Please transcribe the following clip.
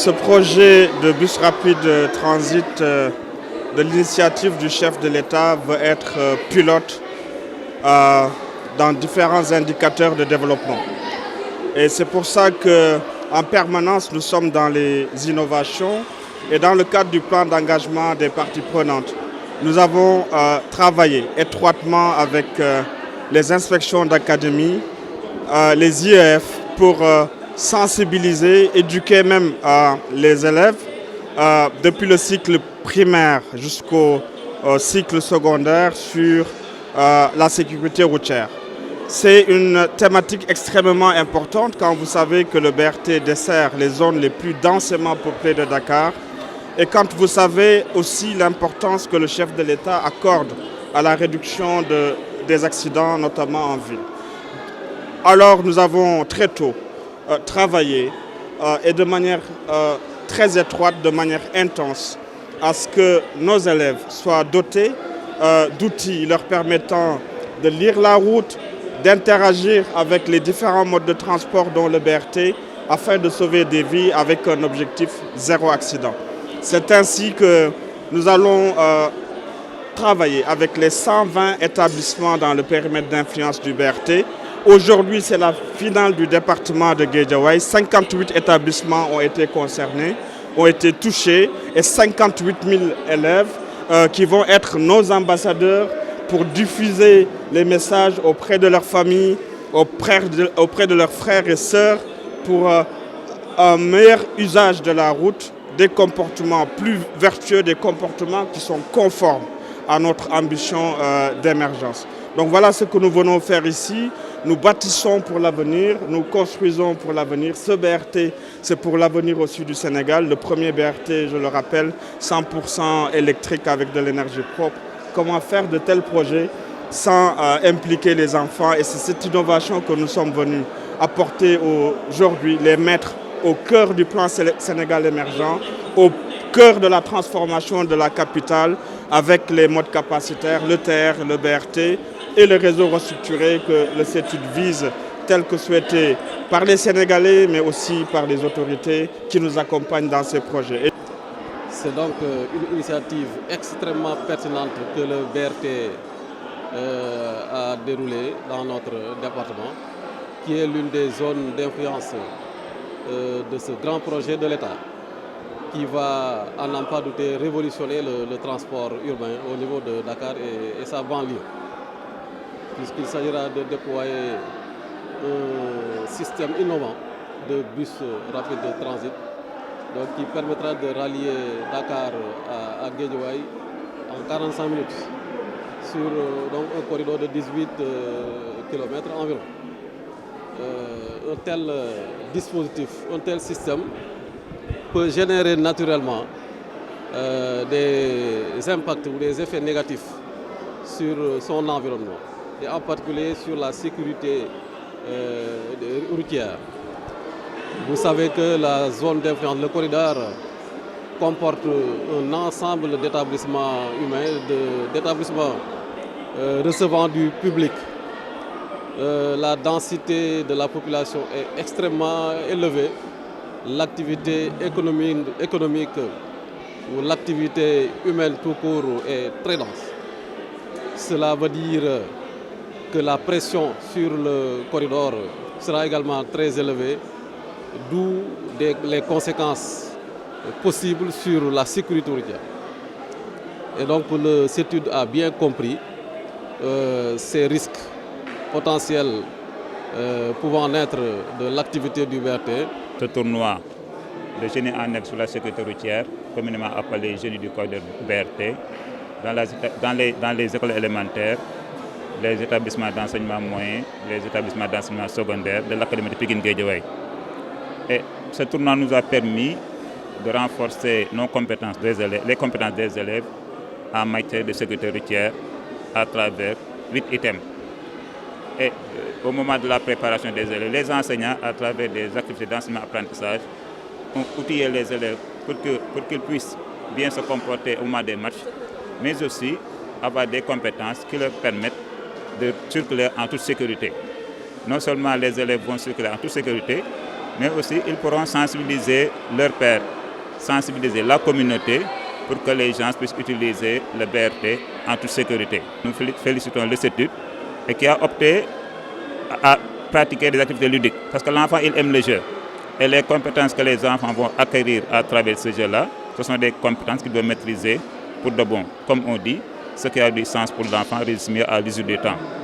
Ce projet de bus rapide transit de l'initiative du chef de l'État veut être pilote dans différents indicateurs de développement. Et c'est pour ça qu'en permanence, nous sommes dans les innovations et dans le cadre du plan d'engagement des parties prenantes. Nous avons travaillé étroitement avec les inspections d'académie, les IEF pour sensibiliser, éduquer même les élèves depuis le cycle primaire jusqu'au cycle secondaire sur la sécurité routière. C'est une thématique extrêmement importante quand vous savez que le BRT dessert les zones les plus densément peuplées de Dakar et quand vous savez aussi l'importance que le chef de l'État accorde à la réduction des accidents, notamment en ville. Alors nous avons très tôt travaillé et de manière très étroite, de manière intense, à ce que nos élèves soient dotés d'outils leur permettant de lire la route, d'interagir avec les différents modes de transport dont le BRT afin de sauver des vies avec un objectif zéro accident. C'est ainsi que nous allons travailler avec les 120 établissements dans le périmètre d'influence du BRT. Aujourd'hui, c'est la finale du département de Guédiawaye. 58 établissements ont été concernés, ont été touchés et 58 000 élèves qui vont être nos ambassadeurs pour diffuser les messages auprès de leurs familles, auprès de leurs frères et sœurs pour un meilleur usage de la route, des comportements plus vertueux, des comportements qui sont conformes à notre ambition d'émergence. Donc voilà ce que nous venons faire ici. Nous bâtissons pour l'avenir, nous construisons pour l'avenir. Ce BRT, c'est pour l'avenir au sud du Sénégal. Le premier BRT, je le rappelle, 100% électrique avec de l'énergie propre. Comment faire de tels projets sans impliquer les enfants? Et c'est cette innovation que nous sommes venus apporter aujourd'hui, les mettre au cœur du plan Sénégal émergent, au cœur de la transformation de la capitale avec les modes capacitaires, le TER, le BRT et le réseau restructuré que le CETUD vise tel que souhaité par les Sénégalais mais aussi par les autorités qui nous accompagnent dans ces projets. C'est donc une initiative extrêmement pertinente que le BRT a déroulée dans notre département, qui est l'une des zones d'influence de ce grand projet de l'État, qui va, à n'en pas douter, révolutionner le transport urbain au niveau de Dakar et sa banlieue, puisqu'il s'agira de déployer un système innovant de bus rapides de transit, donc qui permettra de rallier Dakar à Guédiawaye en 45 minutes sur donc un corridor de 18 km environ. Un tel dispositif, un tel système peut générer naturellement des impacts ou des effets négatifs sur son environnement et en particulier sur la sécurité routière. Vous savez que la zone d'influence, le corridor, comporte un ensemble d'établissements humains, d'établissements recevant du public. La densité de la population est extrêmement élevée. L'activité économique ou l'activité humaine tout court est très dense. Cela veut dire que la pression sur le corridor sera également très élevée, d'où les conséquences possibles sur la sécurité routière. Et donc le CETUD a bien compris ces risques potentiels pouvant naître de l'activité du BRT. Ce tournoi de génie annexe sur la sécurité routière, communément appelé génie du corridor BRT, dans les écoles élémentaires, les établissements d'enseignement moyen, les établissements d'enseignement secondaire de l'Académie de Pikine Guédiawaye. Et ce tournoi nous a permis de renforcer nos compétences les compétences des élèves en matière de sécurité routière à travers 8 items. Et au moment de la préparation des élèves, les enseignants, à travers des activités d'enseignement-apprentissage, ont outillé les élèves pour qu'ils puissent bien se comporter au moment des matchs, mais aussi avoir des compétences qui leur permettent de circuler en toute sécurité. Non seulement les élèves vont circuler en toute sécurité, mais aussi ils pourront sensibiliser leurs pairs, sensibiliser la communauté pour que les gens puissent utiliser le BRT en toute sécurité. Nous félicitons le CETUD et qui a opté à pratiquer des activités ludiques parce que l'enfant il aime le jeu et les compétences que les enfants vont acquérir à travers ce jeu-là, ce sont des compétences qu'ils doivent maîtriser pour de bon. Comme on dit, ce qui a du sens pour l'enfant résiste mieux à l'usure du temps.